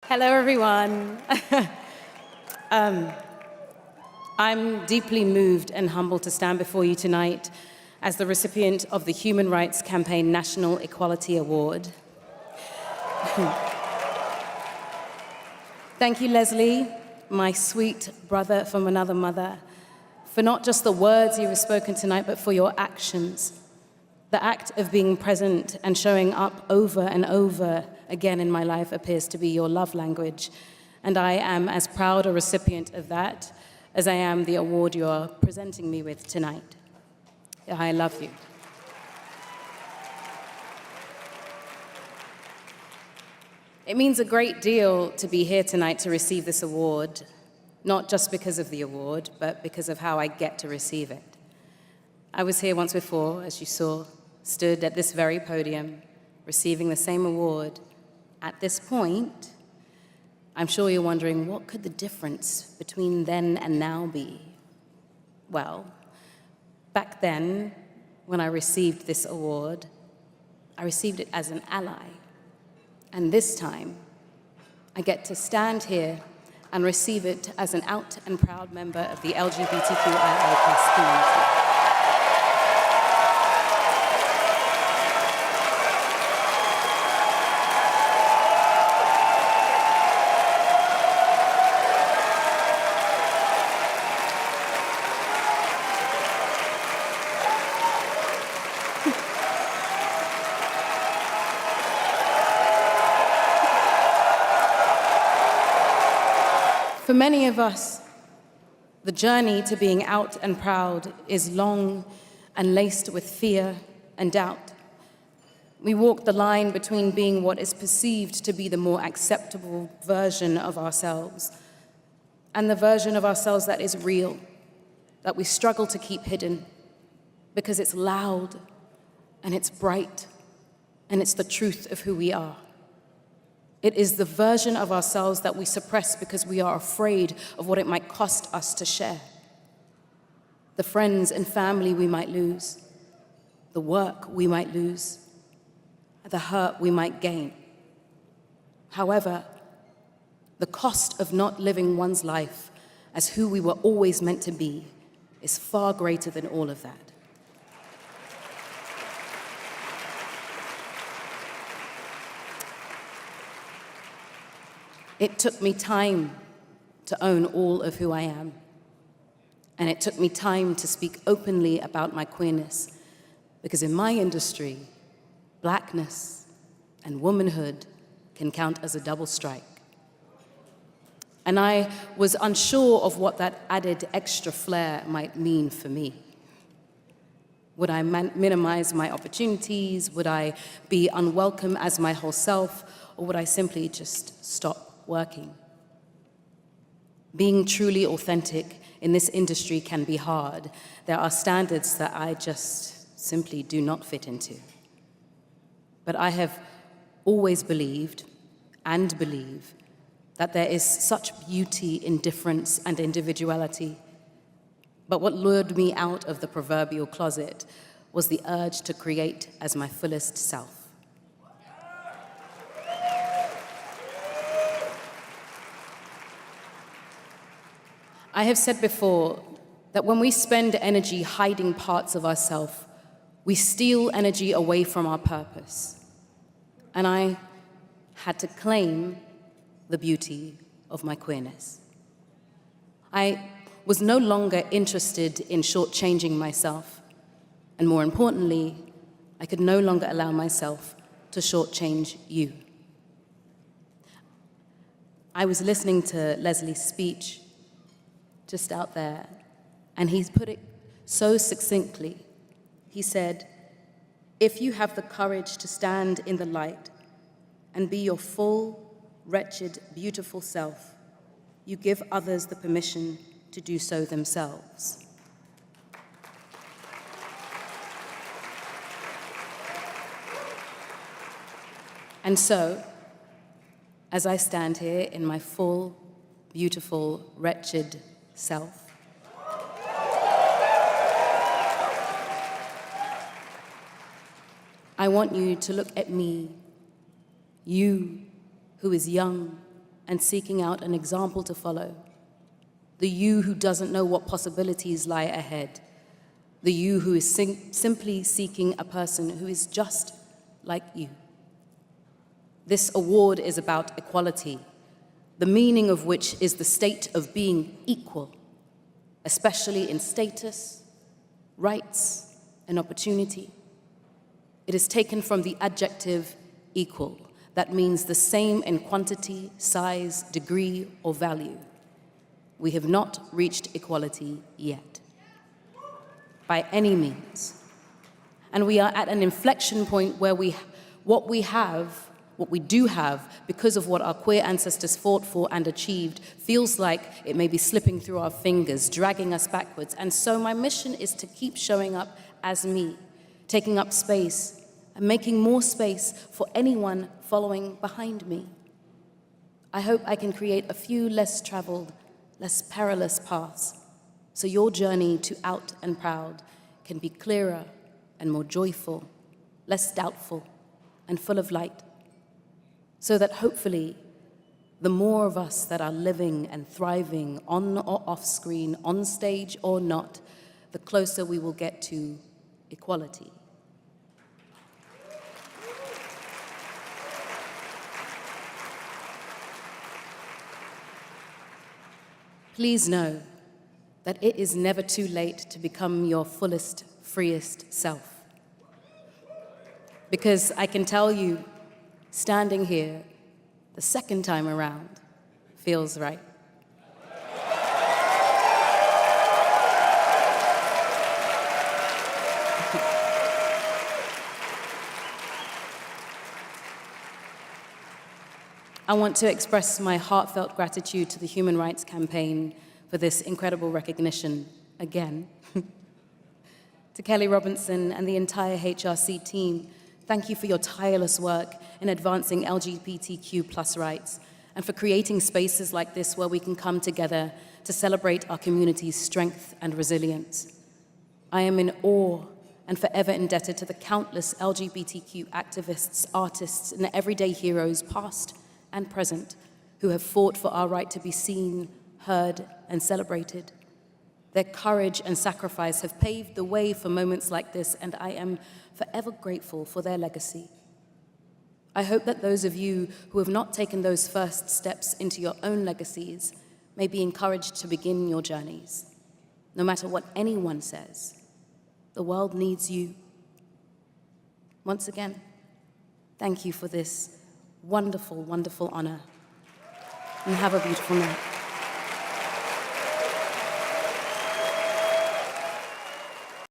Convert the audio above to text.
Hello, everyone. I'm deeply moved and humbled to stand before you tonight as the recipient of the Human Rights Campaign National Equality Award. Thank you, Leslie, my sweet brother from another mother, for not just the words you have spoken tonight, but for your actions. The act of being present and showing up over and over again in my life appears to be your love language, and I am as proud a recipient of that as I am the award you are presenting me with tonight. I love you. It means a great deal to be here tonight to receive this award, not just because of the award, but because of how I get to receive it. I was here once before, as you saw, stood at this very podium, receiving the same award. At this point, I'm sure you're wondering, what could the difference between then and now be? Well, back then, when I received this award, I received it as an ally. And this time, I get to stand here and receive it as an out and proud member of the LGBTQIA+ community. For many of us, the journey to being out and proud is long and laced with fear and doubt. We walk the line between being what is perceived to be the more acceptable version of ourselves and the version of ourselves that is real, that we struggle to keep hidden because it's loud and it's bright and it's the truth of who we are. It is the version of ourselves that we suppress because we are afraid of what it might cost us to share. The friends and family we might lose, the work we might lose, the hurt we might gain. However, the cost of not living one's life as who we were always meant to be is far greater than all of that. It took me time to own all of who I am. And it took me time to speak openly about my queerness, because in my industry, blackness and womanhood can count as a double strike. And I was unsure of what that added extra flair might mean for me. Would I minimize my opportunities? Would I be unwelcome as my whole self? Or would I simply just stop working? Being truly authentic in this industry can be hard. There are standards that I just simply do not fit into. But I have always believed and believe that there is such beauty in difference and individuality. But what lured me out of the proverbial closet was the urge to create as my fullest self. I have said before that when we spend energy hiding parts of ourselves, we steal energy away from our purpose. And I had to claim the beauty of my queerness. I was no longer interested in shortchanging myself, and more importantly, I could no longer allow myself to shortchange you. I was listening to Leslie's speech just out there, and he's put it so succinctly. He said, if you have the courage to stand in the light and be your full, wretched, beautiful self, you give others the permission to do so themselves. And so, as I stand here in my full, beautiful, wretched self, I want you to look at me, you who is young and seeking out an example to follow. The you who doesn't know what possibilities lie ahead. The you who is simply seeking a person who is just like you. This award is about equality, the meaning of which is the state of being equal, especially in status, rights, and opportunity. It is taken from the adjective equal, that means the same in quantity, size, degree, or value. We have not reached equality yet, by any means. And we are at an inflection point where what we do have, because of what our queer ancestors fought for and achieved, feels like it may be slipping through our fingers, dragging us backwards. And so my mission is to keep showing up as me, taking up space and making more space for anyone following behind me. I hope I can create a few less traveled, less perilous paths, so your journey to out and proud can be clearer and more joyful, less doubtful, and full of light, so that hopefully the more of us that are living and thriving on or off screen, on stage or not, the closer we will get to equality. Please know that it is never too late to become your fullest, freest self. Because I can tell you, standing here the second time around feels right. I want to express my heartfelt gratitude to the Human Rights Campaign for this incredible recognition again. To Kelly Robinson and the entire HRC team, thank you for your tireless work in advancing LGBTQ+ rights and for creating spaces like this where we can come together to celebrate our community's strength and resilience. I am in awe and forever indebted to the countless LGBTQ activists, artists, and everyday heroes, past and present, who have fought for our right to be seen, heard, and celebrated. Their courage and sacrifice have paved the way for moments like this, and I am forever grateful for their legacy. I hope that those of you who have not taken those first steps into your own legacies may be encouraged to begin your journeys. No matter what anyone says, the world needs you. Once again, thank you for this wonderful, wonderful honor, and have a beautiful night.